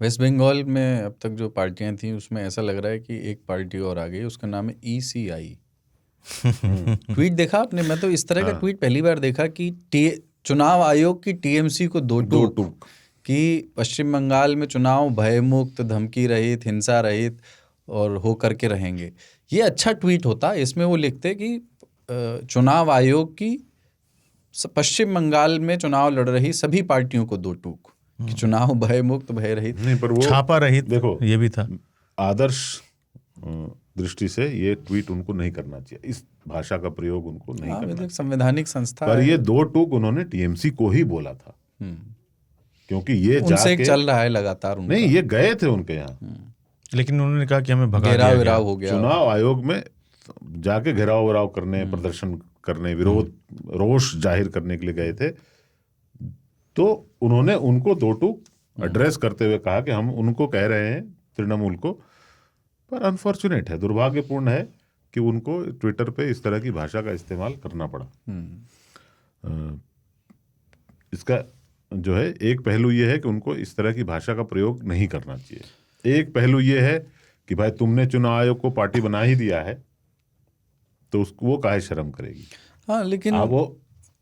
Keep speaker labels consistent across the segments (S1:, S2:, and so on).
S1: Waste Bengal में अब तक जो पार्टियां थी उसमें ऐसा लग रहा है कि एक पार्टी और आ गई, उसका नाम है ECI। ट्वीट देखा आपने? मैं तो इस तरह का
S2: हाँ।
S1: ट्वीट पहली बार देखा कि चुनाव आयोग की TMC को दो
S2: दो
S1: टूक
S2: टूक।
S1: कि पश्चिम बंगाल में चुनाव भयमुक्त, धमकी रहित, हिंसा रहित और हो करके रहेंगे। ये अच्छा ट्वीट होता। इसमें वो लिखते कि चुनाव आयोग की पश्चिम बंगाल में चुनाव लड़ रही सभी पार्टियों को दो टूक कि चुनाव भयमुक्त, भय रहित,
S2: नहीं, पर वो
S3: छापा रहित
S2: देखो,
S3: ये भी था।
S2: आदर्श दृष्टि से ये ट्वीट उनको नहीं करना चाहिए, इस भाषा का प्रयोग उनको नहीं करना चाहिए।
S1: संवैधानिक संस्था
S2: पर
S1: है।
S2: ये दो टूक उन्होंने TMC को ही बोला था, क्योंकि ये
S1: उनसे
S2: जाके
S1: एक चल रहा है लगातार उनका।
S2: नहीं, ये गए थे उनके यहाँ,
S3: लेकिन उन्होंने कहा कि हमें भगा दिया
S1: घेराव
S3: गया।
S1: विराव हो गया।
S2: चुनाव आयोग में जाके घेराव वेराव करने, प्रदर्शन करने, विरोध, रोष जाहिर करने के लिए गए थे। तो उन्होंने उनको दो टूक एड्रेस करते हुए कहा कि हम उनको कह रहे हैं, तृणमूल को, पर अनफॉर्चुनेट है, दुर्भाग्यपूर्ण है कि उनको ट्विटर पे इस तरह की भाषा का इस्तेमाल करना पड़ा। इसका जो है एक पहलू ये है कि उनको इस तरह की भाषा का प्रयोग नहीं करना चाहिए। एक पहलू ये है कि भाई तुमने चुनाव आयोग को पार्टी बना ही दिया है तो उसको वो काहे शर्म करेगी।
S1: हाँ, लेकिन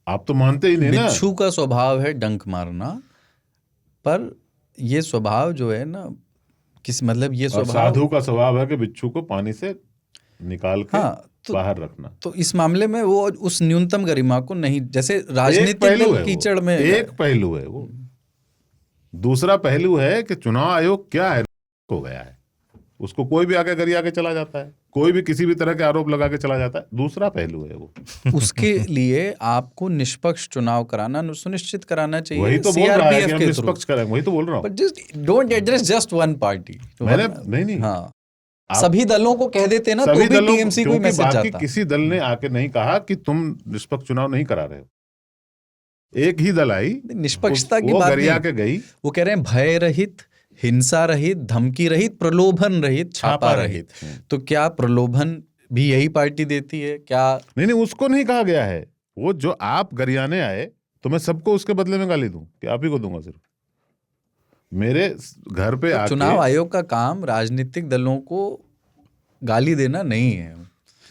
S2: आप तो मानते ही नहीं ना।
S1: बिच्छू का स्वभाव है डंक मारना, पर ये स्वभाव जो है ना मतलब ये स्वभाव,
S2: साधु का स्वभाव है कि बिच्छू को पानी से निकाल के बाहर रखना।
S1: तो इस मामले में वो उस न्यूनतम गरिमा को नहीं, जैसे राजनीतिक दल कीचड़ में
S2: एक पहलू है वो। दूसरा पहलू है कि चुनाव आयोग क्या है, हो गया है, उसको कोई भी आके गरिया के चला जाता है, कोई भी किसी भी तरह के आरोप लगा के चला जाता है। दूसरा पहलू है वो। उसके
S1: लिए आपको निष्पक्ष चुनाव कराना सुनिश्चित कराना चाहिए।
S2: वही तो बोल रहा है कि हम निष्पक्ष करेंगे, वही तो बोल रहा हूँ।
S1: But just don't address just one party.
S2: मैंने नहीं
S1: हाँ, सभी दलों को कह देते ना, तो भी TMC को मैसेज जाता।
S2: किसी दल ने आके नहीं कहा कि तुम निष्पक्ष चुनाव नहीं करा रहे हो। एक ही दल आई,
S1: निष्पक्षता की बात
S2: गरिया के गई। वो
S1: कह रहे हैं भय रहित, हिंसा रहित, धमकी रहित, प्रलोभन रहित, छापा रहित। तो क्या प्रलोभन भी यही पार्टी देती है क्या?
S2: नहीं, उसको नहीं कहा गया है। वो जो आप गरियाने आए तो मैं सबको उसके बदले में गाली दूं कि आप ही को दूंगा सिर्फ? मेरे घर पे आके
S1: चुनाव आयोग का काम राजनीतिक दलों को गाली देना नहीं है।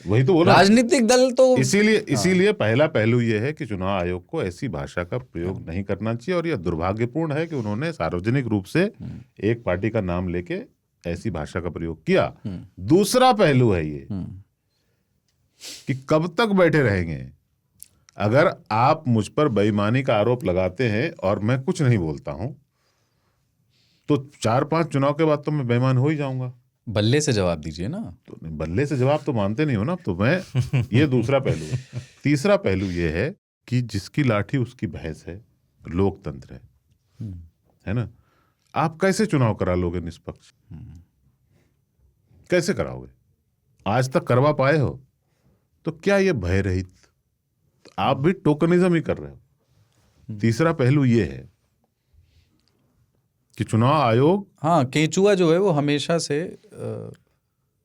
S2: वही तो बोला,
S1: राजनीतिक दल तो
S2: इसीलिए पहला पहलू यह है कि चुनाव आयोग को ऐसी भाषा का प्रयोग नहीं करना चाहिए। और यह दुर्भाग्यपूर्ण है कि उन्होंने सार्वजनिक रूप से एक पार्टी का नाम लेके ऐसी भाषा का प्रयोग किया। दूसरा पहलू है ये कि कब तक बैठे रहेंगे। अगर आप मुझ पर बेईमानी का आरोप लगाते हैं और मैं कुछ नहीं बोलता हूं तो 4-5 चुनाव के बाद तो मैं बेईमान हो ही जाऊंगा।
S1: बल्ले से जवाब दीजिए ना।
S2: तो बल्ले से जवाब तो मानते नहीं हो ना, तो मैं ये दूसरा पहलू है। तीसरा पहलू ये है कि जिसकी लाठी उसकी भैंस है, लोकतंत्र है ना। आप कैसे चुनाव करा लोगे निष्पक्ष? कैसे कराओगे? आज तक करवा पाए हो? तो क्या ये भय रहित? तो आप भी टोकनिज्म ही कर रहे हो। तीसरा पहलू ये है कि चुनाव आयोग,
S1: हाँ, केंचुआ जो है वो हमेशा से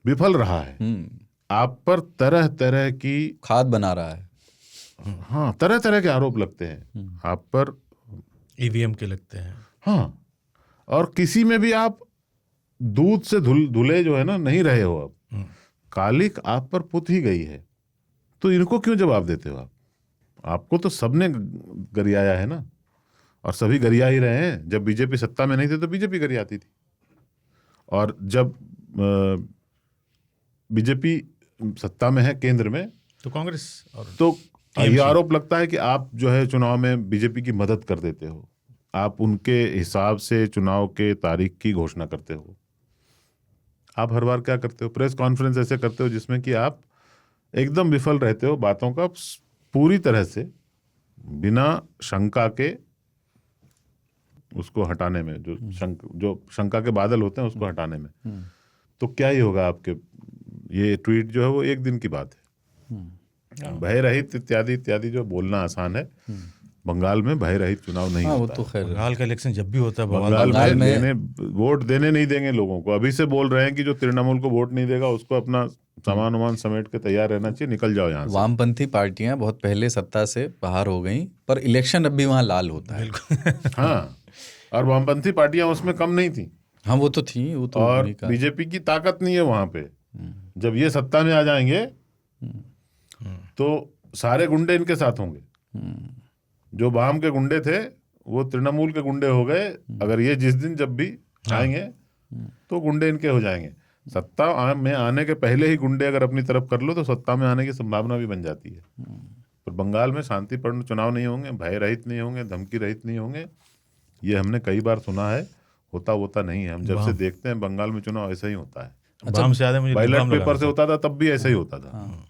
S2: विफल रहा है। आप पर तरह तरह की
S1: खाद बना रहा है।
S2: हाँ, तरह तरह के आरोप लगते हैं आप पर,
S3: EVM के लगते हैं।
S2: हाँ, और किसी में भी आप दूध से धुले जो है ना नहीं रहे हो। अब कालिक आप पर पुत ही गई है, तो इनको क्यों जवाब देते हो आप? आपको तो सबने गरियाया है ना, और सभी गरिया ही रहे हैं। जब बीजेपी सत्ता में नहीं थे तो बीजेपी गरियाती थी, और जब बीजेपी सत्ता में है केंद्र में
S3: तो कांग्रेस, और
S2: तो ये आरोप लगता है कि आप जो है चुनाव में बीजेपी की मदद कर देते हो, आप उनके हिसाब से चुनाव के तारीख की घोषणा करते हो। आप हर बार क्या करते हो? प्रेस कॉन्फ्रेंस ऐसे करते हो जिसमें कि आप एकदम विफल रहते हो बातों का पूरी तरह से, बिना शंका के उसको हटाने में, जो शंका के बादल होते हैं उसको हटाने में। तो क्या ही होगा आपके? ये ट्वीट जो है वो एक दिन की बात है। भय रहित इत्यादि इत्यादि जो बोलना आसान है, बंगाल में भय रहित चुनाव नहीं होता।
S1: वो तो खैर
S3: बंगाल का इलेक्शन जब भी होता है
S2: बंगाल में वोट देने नहीं देंगे लोगों को। अभी से बोल रहे हैं कि जो तृणमूल को वोट नहीं देगा उसको अपना सामान वामान समेट के तैयार रहना चाहिए, निकल जाओ यहाँ से।
S1: वामपंथी पार्टियां बहुत पहले सत्ता से बाहर हो गई, पर इलेक्शन अब भी वहां लाल होता है।
S2: हाँ, और वामपंथी पार्टियां उसमें कम नहीं थी।
S1: हाँ वो तो थी, वो तो
S2: और
S1: उन्हीं का।
S2: बीजेपी की ताकत नहीं है वहां पे। जब ये सत्ता में आ जाएंगे तो सारे गुंडे इनके साथ होंगे। जो वाम के गुंडे थे वो तृणमूल के गुंडे हो गए। अगर ये जिस दिन जब भी आएंगे तो गुंडे इनके हो जाएंगे। सत्ता में आने के पहले ही गुंडे अगर अपनी तरफ कर लो तो सत्ता में आने की संभावना भी बन जाती है। पर बंगाल में शांतिपूर्ण चुनाव नहीं होंगे, भय रहित नहीं होंगे, धमकी रहित नहीं होंगे। ये हमने कई बार सुना है, होता नहीं है। हम जब से देखते हैं बंगाल में चुनाव ऐसा ही होता है।
S3: वाम से ज्यादा मुझे
S2: बैलेट
S3: लिबाम
S2: पेपर
S3: लगाना
S2: से होता था तब भी ऐसा ही होता था।
S1: हाँ।